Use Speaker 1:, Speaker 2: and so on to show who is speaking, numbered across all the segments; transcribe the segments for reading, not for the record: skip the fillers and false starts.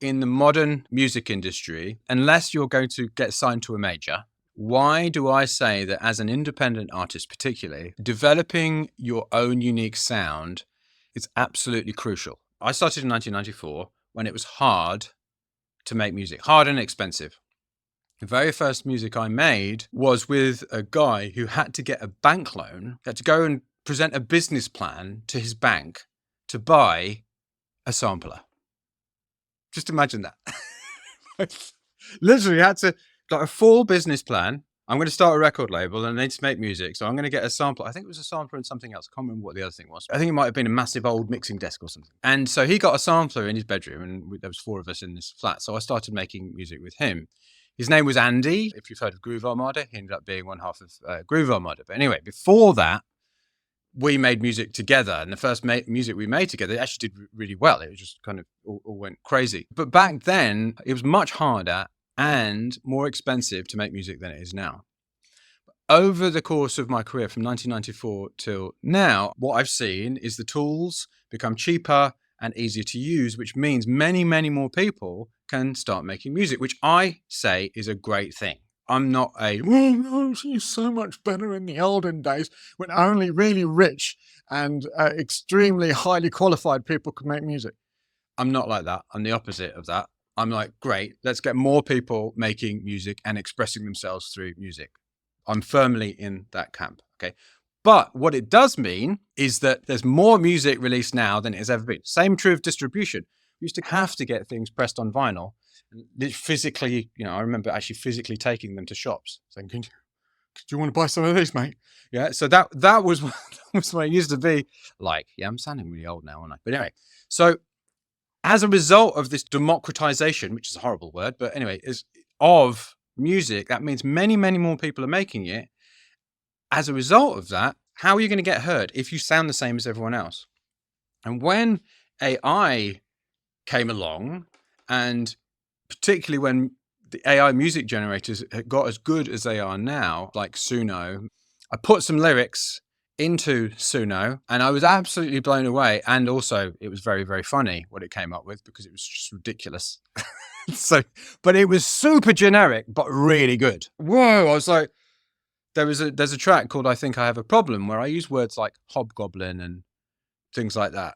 Speaker 1: in the modern music industry, unless you're going to get signed to a major, why do I say that as an independent artist, particularly, developing your own unique sound is absolutely crucial? I started in 1994 when it was hard to make music, hard and expensive. The very first music I made was with a guy who had to get a bank loan, had to go and present a business plan to his bank to buy a sampler. Just imagine that. Literally had to, like, a full business plan. I'm going to start a record label and I need to make music. So I'm going to get a sampler. I think it was a sampler and something else. I can't remember what the other thing was. I think it might have been a massive old mixing desk or something. And so he got a sampler in his bedroom and there was 4 of us in this flat. So I started making music with him. His name was Andy. If you've heard of Groove Armada, he ended up being one half of Groove Armada. But anyway, before that, we made music together. And the first music we made together actually did really well. It just kind of all went crazy. But back then, it was much harder and more expensive to make music than it is now. Over the course of my career from 1994 till now, what I've seen is the tools become cheaper and easier to use, which means many, many more people can start making music, which I say is a great thing. I'm not she's so much better in the olden days when only really rich and extremely highly qualified people could make music. I'm not like that. I'm the opposite of that. I'm like, great, let's get more people making music and expressing themselves through music. I'm firmly in that camp, okay? But what it does mean is that there's more music released now than it has ever been. Same true of distribution. We used to have to get things pressed on vinyl. And physically, I remember actually physically taking them to shops, saying, do you want to buy some of these, mate? Yeah, so that was what it used to be like. Yeah, I'm sounding really old now, aren't I? But anyway, so as a result of this democratization, which is a horrible word, but anyway, of music, that means many, many more people are making it. As a result of that, how are you going to get heard if you sound the same as everyone else? And when AI came along, and particularly when the AI music generators got as good as they are now, like Suno, I put some lyrics into Suno and I was absolutely blown away. And also it was very, very funny what it came up with because it was just ridiculous. But it was super generic, but really good. Whoa. I was like, there's a track called I Think I Have a Problem where I use words like hobgoblin and things like that.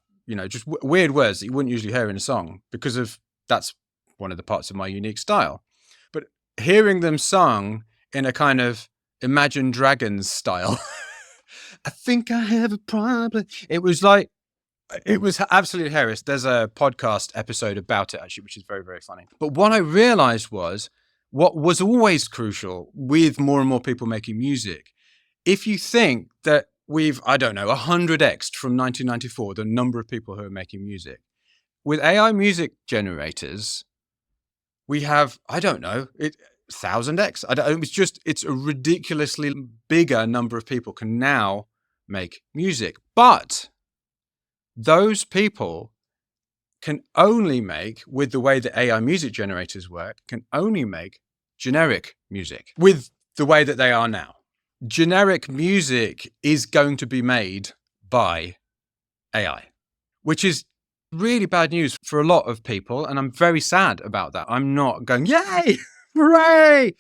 Speaker 1: Just weird words that you wouldn't usually hear in a song because that's one of the parts of my unique style. But hearing them sung in a kind of Imagine Dragons style, I think I have a problem. It was absolutely hilarious. There's a podcast episode about it, actually, which is very, very funny. But what I realized was what was always crucial with more and more people making music. If you think that we've, 100x'd from 1994, the number of people who are making music. With AI music generators, we have, 1000x. It's a ridiculously bigger number of people can now make music. But those people can only make, with the way that AI music generators work, can only make generic music with the way that they are now. Generic music is going to be made by AI, which is really bad news for a lot of people. And I'm very sad about that. I'm not going, yay, hooray.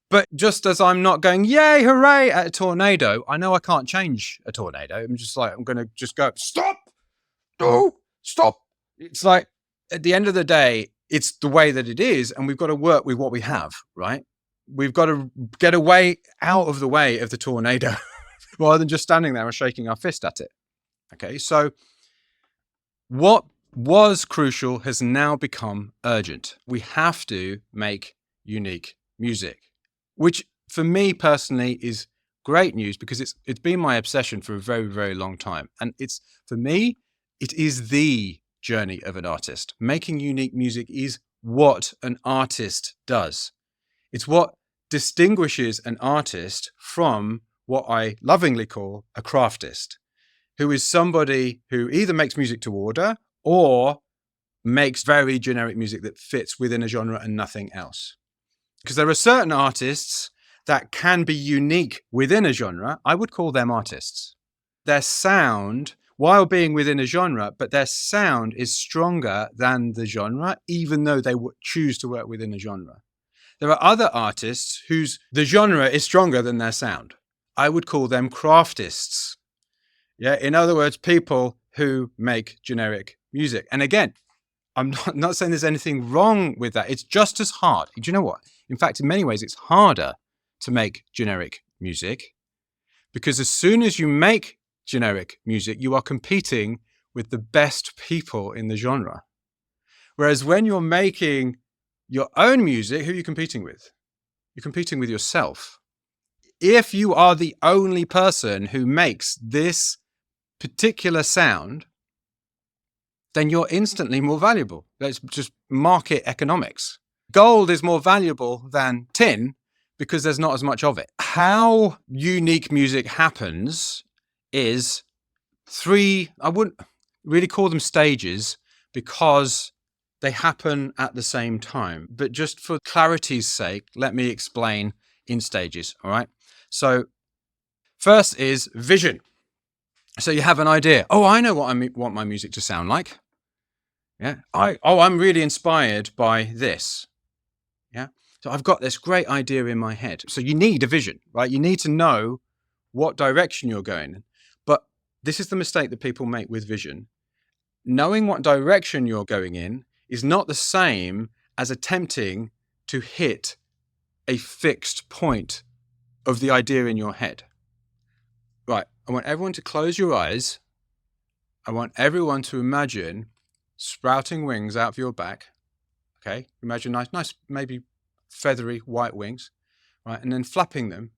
Speaker 1: But just as I'm not going, yay, hooray at a tornado, I know I can't change a tornado. I'm just like, I'm going to just go, stop, no, stop. It's like, at the end of the day, it's the way that it is. And we've got to work with what we have, right? We've got to get out of the way of the tornado rather than just standing there and shaking our fist at it. Okay, so what was crucial has now become urgent. We have to make unique music, which for me personally is great news because it's been my obsession for a very, very long time. And for me, it is the journey of an artist. Making unique music is what an artist does. It's what distinguishes an artist from what I lovingly call a craftist, who is somebody who either makes music to order or makes very generic music that fits within a genre and nothing else. Because there are certain artists that can be unique within a genre. I would call them artists. Their sound while being within a genre, but their sound is stronger than the genre, even though they would choose to work within a genre. There are other artists the genre is stronger than their sound. I would call them craftists. Yeah, in other words, people who make generic music. And again, I'm not saying there's anything wrong with that. It's just as hard. Do you know what? In fact, in many ways, it's harder to make generic music, because as soon as you make generic music, you are competing with the best people in the genre. Whereas when you're making your own music, who are you competing with? You're competing with yourself. If you are the only person who makes this particular sound, then you're instantly more valuable. That's just market economics. Gold is more valuable than tin because there's not as much of it. How unique music happens is I wouldn't really call them stages because they happen at the same time. But just for clarity's sake, let me explain in stages, all right? So first is vision. So you have an idea. Oh, I know what I want my music to sound like. Yeah. I'm really inspired by this. Yeah. So I've got this great idea in my head. So you need a vision, right? You need to know what direction you're going in. But this is the mistake that people make with vision. Knowing what direction you're going in is not the same as attempting to hit a fixed point of the idea in your head. Right. I want everyone to close your eyes. I want everyone to imagine sprouting wings out of your back. Okay. Imagine nice, maybe feathery white wings, right? And then flapping them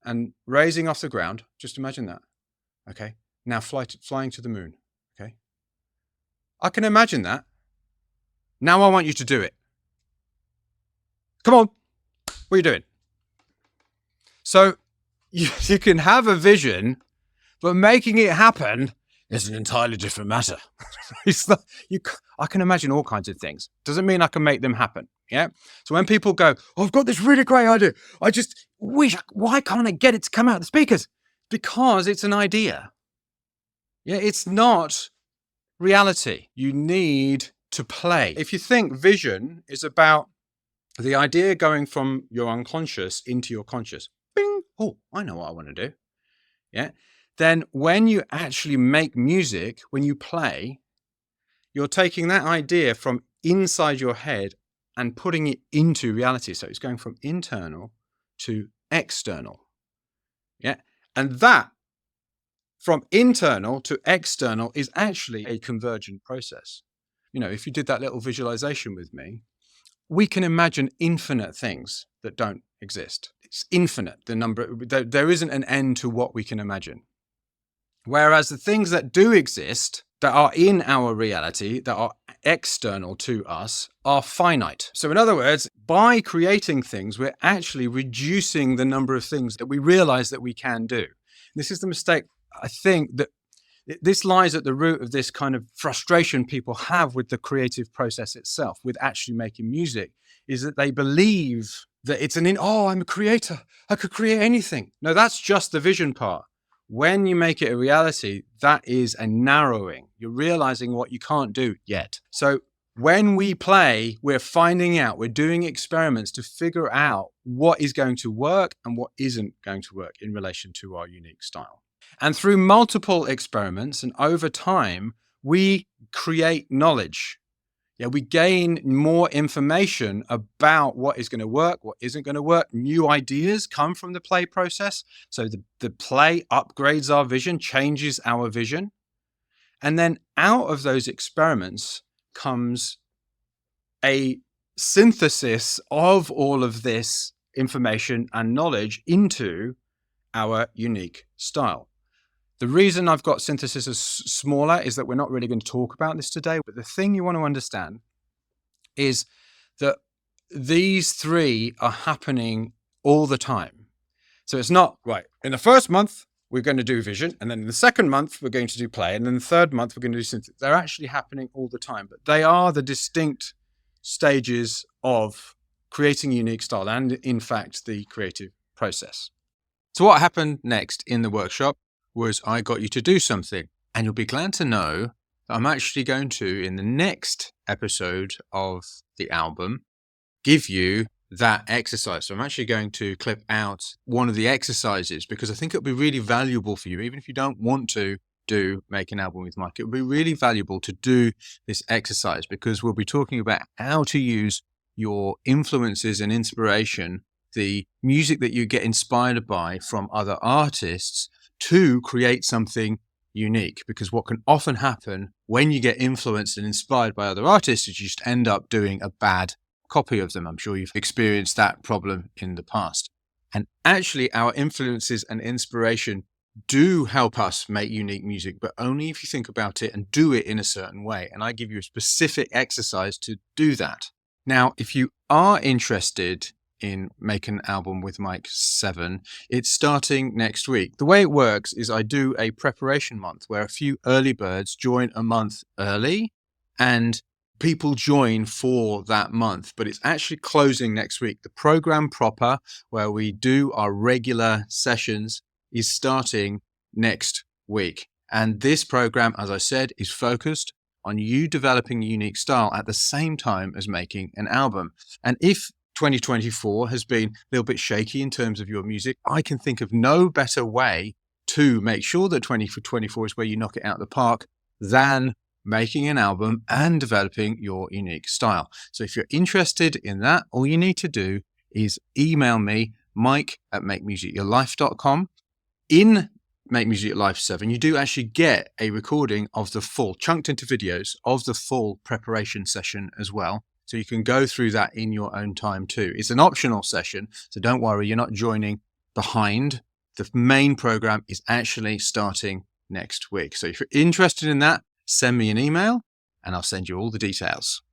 Speaker 1: and raising off the ground. Just imagine that. Okay. Now flying to the moon. Okay. I can imagine that. Now I want you to do it. Come on. What are you doing? So you can have a vision, but making it happen is an entirely different matter. I can imagine all kinds of things. Doesn't mean I can make them happen. Yeah. So when people go, oh, I've got this really great idea, I just wish, why can't I get it to come out of the speakers? Because it's an idea. Yeah. It's not reality. You need to play. If you think vision is about the idea going from your unconscious into your conscious, bing, oh, I know what I want to do. Yeah. Then when you actually make music, when you play, you're taking that idea from inside your head and putting it into reality. So it's going from internal to external. Yeah. And that from internal to external is actually a convergent process. You know, if you did that little visualization with me, we can imagine infinite things that don't exist. It's infinite. There isn't an end to what we can imagine. Whereas the things that do exist, that are in our reality, that are external to us, are finite. So in other words, by creating things, we're actually reducing the number of things that we realize that we can do. This is the mistake, I think, that this lies at the root of this kind of frustration people have with the creative process itself, with actually making music, is that they believe that I'm a creator, I could create anything. No, that's just the vision part. When you make it a reality, that is a narrowing. You're realizing what you can't do yet. So when we play, we're finding out, we're doing experiments to figure out what is going to work and what isn't going to work in relation to our unique style. And through multiple experiments and over time, we create knowledge. Yeah, we gain more information about what is going to work, what isn't going to work. New ideas come from the play process. So the play upgrades our vision, changes our vision. And then out of those experiments comes a synthesis of all of this information and knowledge into our unique style. The reason I've got synthesis as smaller is that we're not really going to talk about this today. But the thing you want to understand is that these three are happening all the time. So it's not, right, in the first month, we're going to do vision. And then in the second month, we're going to do play. And then the third month, we're going to do synthesis. They're actually happening all the time. But they are the distinct stages of creating a unique style and, in fact, the creative process. So what happened next in the workshop was I got you to do something. And you'll be glad to know that I'm actually going to, in the next episode of the album, give you that exercise. So I'm actually going to clip out one of the exercises because I think it'll be really valuable for you, even if you don't want to make an album with Mike. It would be really valuable to do this exercise because we'll be talking about how to use your influences and inspiration, the music that you get inspired by from other artists, to create something unique. Because what can often happen when you get influenced and inspired by other artists is you just end up doing a bad copy of them. I'm sure you've experienced that problem in the past. And actually, our influences and inspiration do help us make unique music, but only if you think about it and do it in a certain way. And I give you a specific exercise to do that. Now, if you are interested in Make an Album with Mike 7, it's starting next week. The way it works is I do a preparation month where a few early birds join a month early and people join for that month, but it's actually closing next week. The program proper, where we do our regular sessions, is starting next week. And this program, as I said, is focused on you developing a unique style at the same time as making an album. And if 2024 has been a little bit shaky in terms of your music, I can think of no better way to make sure that 2024 is where you knock it out of the park than making an album and developing your unique style. So if you're interested in that, all you need to do is email me, mike@makemusicyourlife.com. In Make Music Your Life 7, you do actually get a recording of the full, chunked into videos, of the full preparation session as well. So you can go through that in your own time too. It's an optional session, so don't worry, you're not joining behind. The main program is actually starting next week. So if you're interested in that, send me an email and I'll send you all the details.